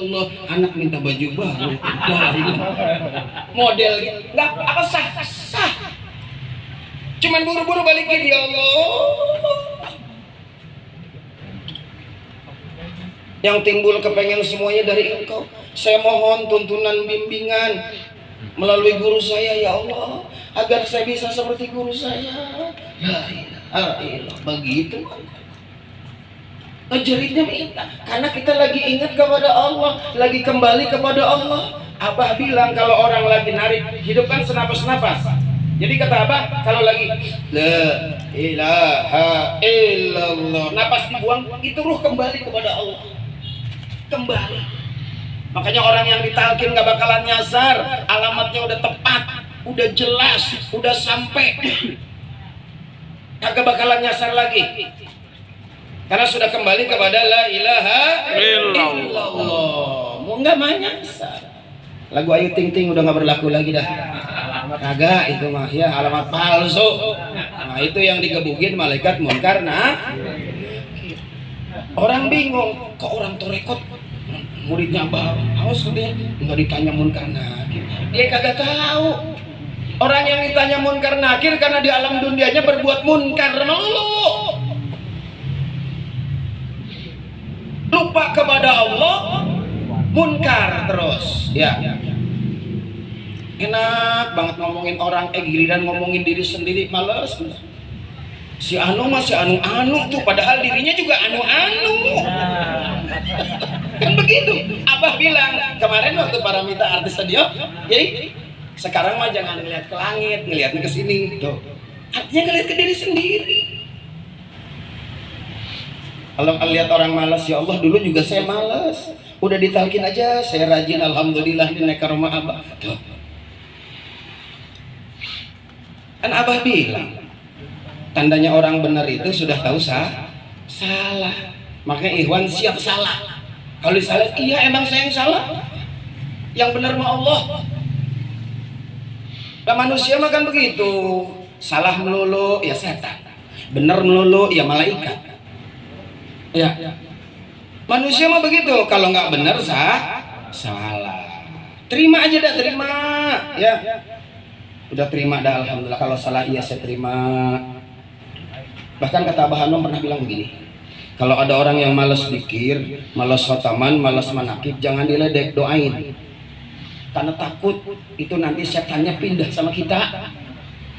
Allah, anak minta baju baru. Model gitu. Nggak apa sah. Cuman buru-buru balikin ya Allah. Yang timbul kepengen semuanya dari Engkau. Saya mohon tuntunan bimbingan melalui guru saya ya Allah, agar saya bisa seperti guru saya. La ilaha illallah. Begitu ngejeritnya minta, karena kita lagi ingat kepada Allah, lagi kembali kepada Allah. Abah bilang kalau orang lagi narik hidup kan senapas-napas. Jadi kata Abah kalau lagi la ilaha illallah, napas dibuang, itu ruh kembali kepada Allah. Kembali. Makanya orang yang ditalkin gak bakalan nyasar, alamatnya udah tepat, udah jelas, udah sampai, kagak bakalan nyasar lagi, karena sudah kembali kepada la ilaha illallah. Mau nggak nyasar. Lagu Ayu Ting Ting udah nggak berlaku lagi dah. Kagak, itu mah ya alamat palsu. Nah itu yang digebukin malaikat munkar. Nah orang bingung, kok orang torekot muridnya Abah awas dia nggak ditanya munkar nakir, dia kagak tahu. Orang yang ditanya munkar nakir karena di alam dunianya berbuat munkar melulu, lupa kepada Allah, munkar terus. Ya enak banget ngomongin orang, giliran ngomongin diri sendiri males. Si anu masih anu tuh, padahal dirinya juga anu. Kan begitu. Abah bilang kemarin waktu para minta artis tadi, jadi sekarang mah jangan ngeliat ke langit, ngeliatnya ke sini. Tuh. Artinya ngeliat ke diri sendiri. Kalau lihat orang malas, ya Allah dulu juga saya malas. Udah ditalkin aja, saya rajin alhamdulillah di naik ke rumah Abah. Tuh. Kan Abah bilang, tandanya orang benar itu sudah tahu salah. Makanya Ikhwan siap salah. Kalau disalah, iya emang saya yang salah. Yang benar mah Allah. Nah, manusia mah kan begitu. Salah melulu ya setan. Benar melulu ya malaikat. Ya. Manusia mah begitu. Kalau nggak benar salah. Terima aja dah, terima. Ya. Udah terima dah alhamdulillah. Kalau salah iya saya terima. Bahkan kata Abah Hanum pernah bilang begini. Kalau ada orang yang malas zikir, malas khotaman, malas manakib, jangan diledek, doain. Karena takut itu nanti setannya pindah sama kita.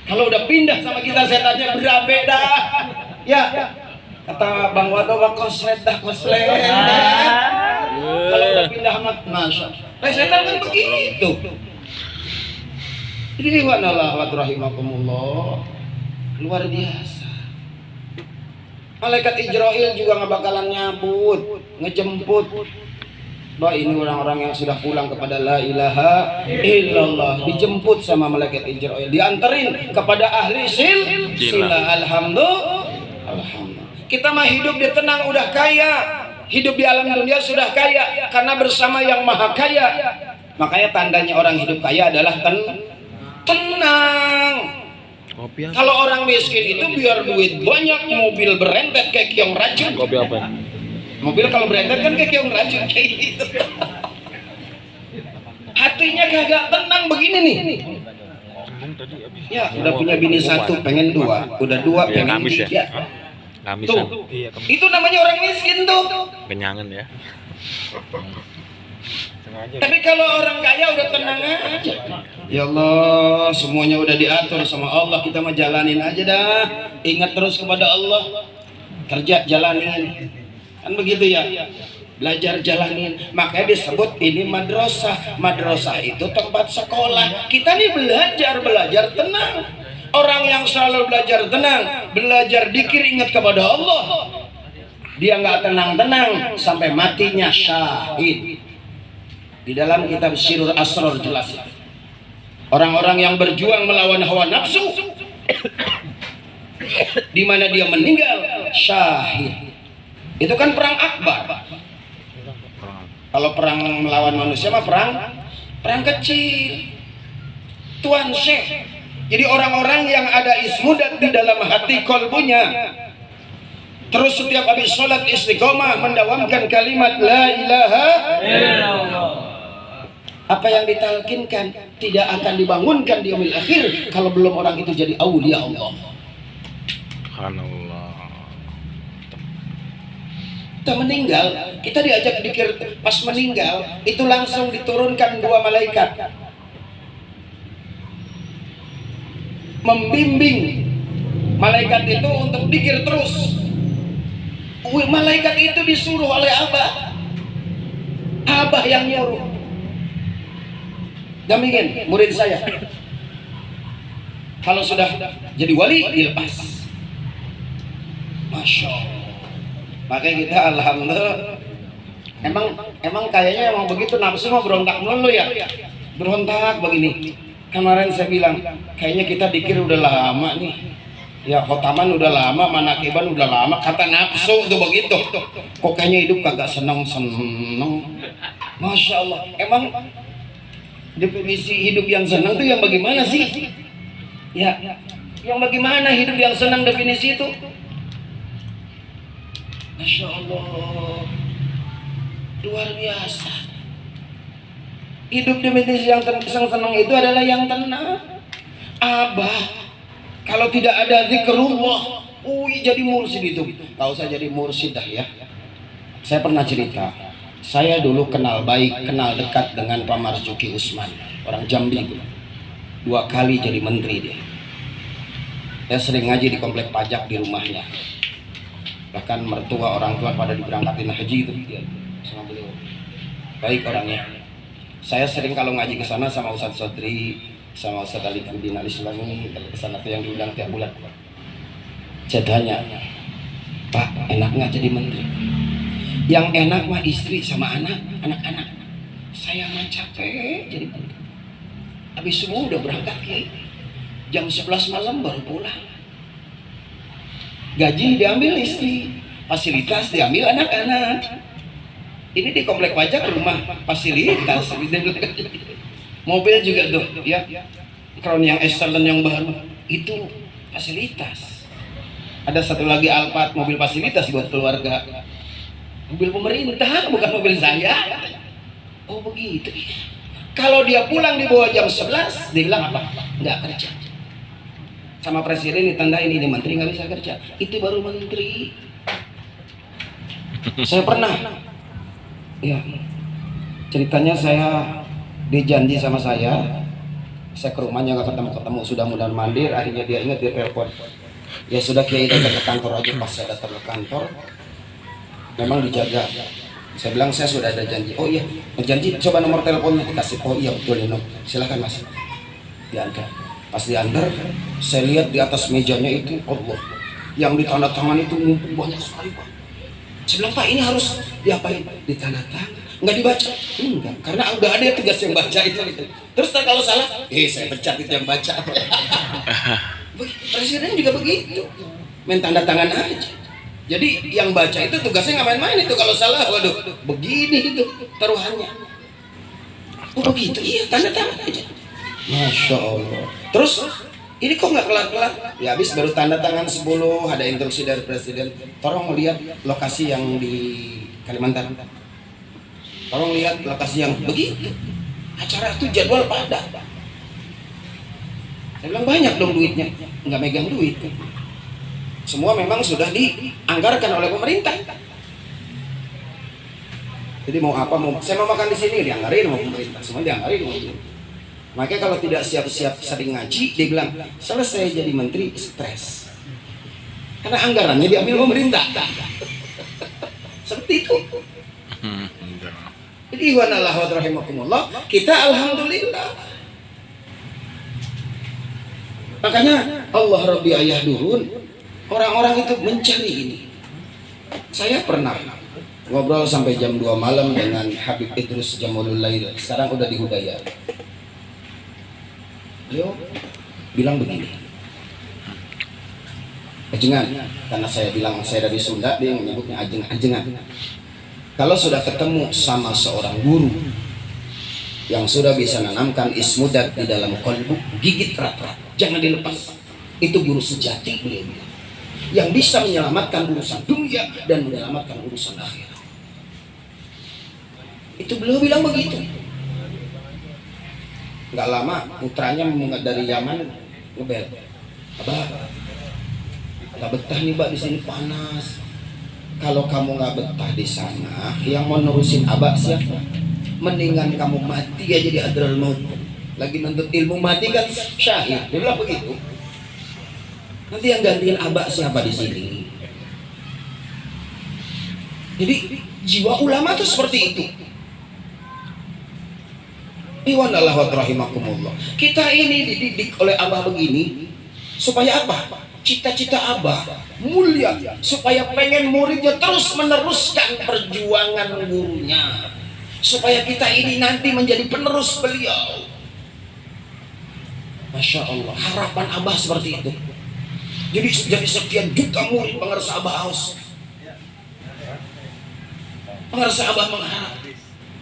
Kalau udah pindah sama kita, setannya berabe dah. Ya, kata Bang Wado, koslet dah. Kalau udah pindah amat, masya. Setan kan begitu. Jadi wa'alaikum rahimakumullah, luar biasa. Malaikat Israel juga nggak bakalan nyabut, ngejemput. Bah ini orang-orang yang sudah pulang kepada la ilaha illallah, dijemput sama malaikat Israel, dianterin kepada ahli sila. Alhamdulillah. Kita mah hidup di tenang udah kaya, hidup di alam dunia sudah kaya karena bersama yang maha kaya. Makanya tandanya orang hidup kaya adalah tenang. Kalau orang miskin itu biar duit banyak, mobil berentet kayak kiong racun. Kopi apa? Mobil kalau berentet kan kayak kiong racun kayak gitu. Hatinya kagak tenang begini nih. Ya udah punya bini satu, pengen dua, udah dua, pengen tiga. Ngamis tuh, itu namanya orang miskin tuh. Kenyangan ya. Tapi kalau orang kaya udah tenang aja. Ya Allah, semuanya udah diatur sama Allah, kita mah jalanin aja dah. Ingat terus kepada Allah. Kerja jalanin. Kan begitu ya. Belajar jalanin. Makanya disebut ini madrasah. Madrasah itu tempat sekolah. Kita nih belajar tenang. Orang yang selalu belajar tenang, belajar dikir ingat kepada Allah, dia nggak tenang-tenang sampai matinya syahid. Di dalam kitab Sirur Asrar jelas itu. Orang-orang yang berjuang melawan hawa nafsu, di mana dia meninggal syahid. Itu kan perang akbar. Kalau perang melawan manusia mah perang kecil. Tuan Syekh. Jadi orang-orang yang ada ismudat di dalam hati kolbunya, terus setiap habis sholat istiqomah mendawamkan kalimat la ilaha illallah. Apa yang ditalkinkan tidak akan dibangunkan di yaumil akhir kalau belum orang itu jadi aulia Allah. Subhanallah. Kita meninggal, kita diajak dikir pas meninggal, itu langsung diturunkan dua malaikat membimbing malaikat itu untuk dikir terus. Malaikat itu disuruh oleh Abah yang nyuruh. Dampingin murid saya. Kalau sudah jadi wali dilepas. Masya Allah. Makanya kita alhamdulillah. Emang kayaknya emang begitu, nafsu mah berontak melulu ya. Berontak begini. Kemarin saya bilang kayaknya kita dikir udah lama nih. Ya khotaman udah lama, manakiban udah lama, kata nafsu tuh begitu. Kok kayaknya hidup kagak seneng-seneng. Masya Allah. Emang definisi hidup yang senang itu yang bagaimana sih? Ya, yang bagaimana hidup yang senang definisi itu? Masya Allah, luar biasa. Hidup definisi yang senang itu adalah yang tenang. Abah, kalau tidak ada zikrullah, jadi mursyid itu. Tahu saya jadi mursyid dah ya. Saya pernah cerita. Saya dulu kenal baik, kenal dekat dengan Pak Marzuki Usman, orang Jambi itu. 2 kali jadi menteri dia. Saya sering ngaji di komplek pajak di rumahnya. Bahkan mertua orang tua pada diberangkatin haji itu dia sama beliau. Baik orangnya. Saya sering kalau ngaji ke sana sama Ustadz Sodri, sama Ustadz Ali Kudin Al-Islami, kalau ke sana tuh yang diundang tiap bulan. Saya tanya, Pak, enak nggak jadi menteri? Yang enak mah istri sama anak-anak. Saya mah capek jadi menteri. Habis semua udah berangkat ya. Jam 11 malam baru pulang. Gaji diambil istri, fasilitas diambil anak-anak. Ini di komplek pajak rumah fasilitas. Mobil juga tuh ya. Crown yang excellent yang baru itu fasilitas. Ada satu lagi Alphard, mobil fasilitas buat keluarga. Mobil pemerintah, bukan mobil saya. Oh begitu. Kalau dia pulang di bawah jam 11, dia bilang apa? Nggak kerja. Sama presiden ditandain ini menteri nggak bisa kerja. Itu baru menteri. Saya pernah. Ya. Ceritanya saya dijanji sama saya ke rumahnya nggak ketemu, sudah mudah mandir. Akhirnya dia ingat, dia telepon. Ya sudah, Kiai datang ke kantor aja. Pas saya datang ke kantor, memang dijaga. Saya bilang saya sudah ada janji. Oh iya, janji, coba nomor teleponnya dikasih. Oh iya betul ini. Silakan Mas. Diantar. Pas diantar, saya lihat di atas mejanya itu Allah. Yang ditandatangan itu banyak sekali Pak. Saya bilang Pak, ini harus diapain? Ditandatangan. Enggak dibaca? Enggak, karena udah ada tugas yang baca itu. Terus kalau salah, saya pecat itu yang baca. Presiden juga begitu. Main tanda tangan aja. Jadi yang baca itu tugasnya nggak main-main itu, kalau salah waduh begini itu taruhannya. Oh begitu, iya tanda tangan aja. Masya Allah. Terus ini kok nggak kelar-kelar? Ya habis baru tanda tangan 10, ada instruksi dari presiden. Tolong lihat lokasi yang di Kalimantan. Tolong lihat lokasi yang begitu. Acara itu jadwal padat. Saya bilang banyak dong duitnya, nggak megang duit. Semua memang sudah dianggarkan oleh pemerintah. Jadi mau apa, saya mau makan di sini dianggarin sama pemerintah, semua dianggarin sama pemerintah. Makanya kalau tidak siap-siap sering ngaji, dia bilang selesai jadi menteri stres. Karena anggarannya diambil pemerintah. Seperti itu. Jadi wanallah wa rahimakumullah, kita alhamdulillah. Makanya Allah Rabbi ayah durun, orang-orang itu mencari ini. Saya pernah ngobrol sampai jam 2 malam dengan Habib Idrus Jamulul Lail. Sekarang udah di Hudayat. Beliau bilang begini, ajengan, karena saya bilang saya dari Sunda, dia menyebutnya ajengan. Kalau sudah ketemu sama seorang guru yang sudah bisa menanamkan ismudat di dalam kolbu, gigit erat-erat, jangan dilepas. Itu guru sejati, beliau bilang, yang bisa menyelamatkan urusan dunia dan menyelamatkan urusan akhirat. Itu beliau bilang begitu. nggak lama putranya dari Yaman ngebel, abah nggak betah nih mbak di sini panas. Kalau kamu nggak betah di sana, yang mau nerusin abah siapa? Mendingan kamu mati aja di Hadral Maut. Lagi nuntut ilmu mati kan syahid. Dia bilang begitu. Nanti yang gantiin abah siapa di sini? Jadi jiwa ulama tuh seperti itu. Iwan Allah wa rahimakumullah. Kita ini dididik oleh abah begini supaya apa? Cita-cita abah mulia supaya pengen muridnya terus meneruskan perjuangan gurunya, supaya kita ini nanti menjadi penerus beliau. Masya Allah, harapan abah seperti itu. Jadi sekian juta murid pengerasa abah haus, pengerasa abah mengharap,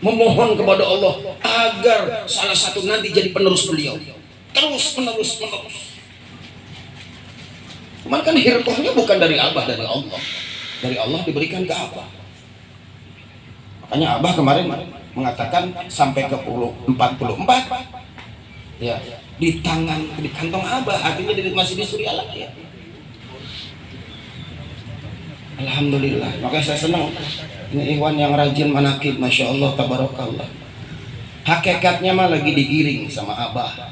memohon kepada Allah agar salah satu nanti jadi penerus beliau, terus menerus. Cuman kan hirqahnya bukan dari abah, dari Allah. Dari Allah diberikan ke abah. Makanya abah kemarin mengatakan sampai ke 44 ya, di kantong abah, artinya masih di Surialah ya. Alhamdulillah. Makanya saya senang ini ikhwan yang rajin manakib, masya Allah, tabarakallah. Hakikatnya mah lagi digiring sama abah,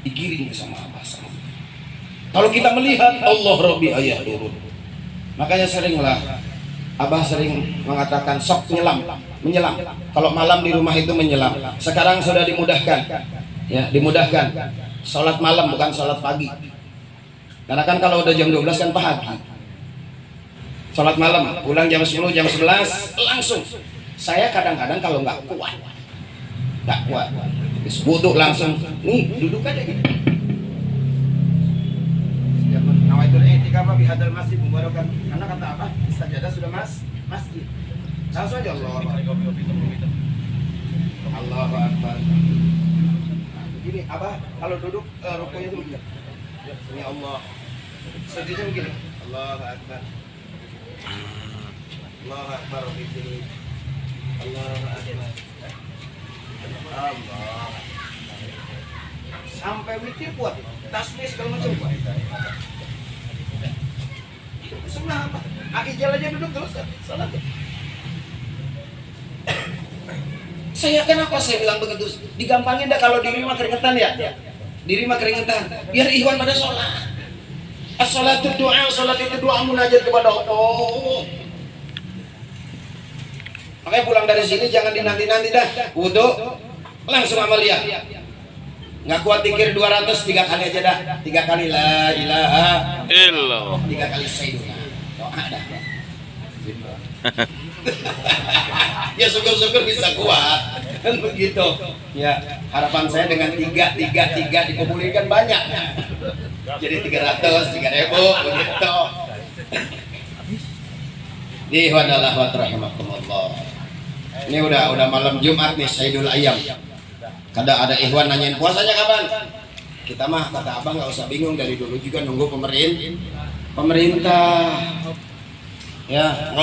digiring sama abah sama. Kalau kita melihat Allah Rabbi ayah turun, makanya seringlah abah sering mengatakan sok menyelam. Kalau malam di rumah itu menyelam. Sekarang sudah dimudahkan, ya dimudahkan. Sholat malam bukan sholat pagi. Karena kan kalau udah jam 12 kan pagi. Sholat malam, pulang jam 10, jam 11 langsung. Saya kadang-kadang kalau nggak kuat, wudhu langsung, nih duduk aja gitu. Nawaitul i'tikaf fi hadzal masjid mubarakan. Karena kata apa? Sajadah sudah masjid. Langsung aja Allahu Akbar. Begini, Abah kalau duduk rukuknya itu begini. Ya Allah. Sujudnya begini. Allahu Akbar. Allahu Akbar begini. Allahu Akbar. Allah. Sampai witir kuat. Tasbih segala macam kuat. Sunnah apa? Akijal aja duduk terus salat. Saya kenapa saya bilang begitu? Digampangin dah kalau diri mah keringetan ya. Diri mah keringetan. Biar ikhwan pada sholat. As-sholatu doa, sholat itu doa munajat kepada Allah. Makanya pulang dari sini jangan dinanti-nanti dah. Wudu langsung amaliyah. Nggak kuat dikir 200, 3 kali aja dah. 3 kali la ilaha illallah. 3 kali sayyiduna. Doa dah. Ya syukur-syukur bisa kuat. Kan begitu. Ya, harapan saya dengan 3 dikumpulkan banyak. Jadi 300, 3.000 begitu. Dihwadallah wa rahimakumullah. Ini udah malam Jumat nih, Sayyidul Ayyam. Kada ada ikhwan nanyain puasanya kapan? Kita mah kata abang nggak usah bingung, dari dulu juga nunggu pemerintah. Ya.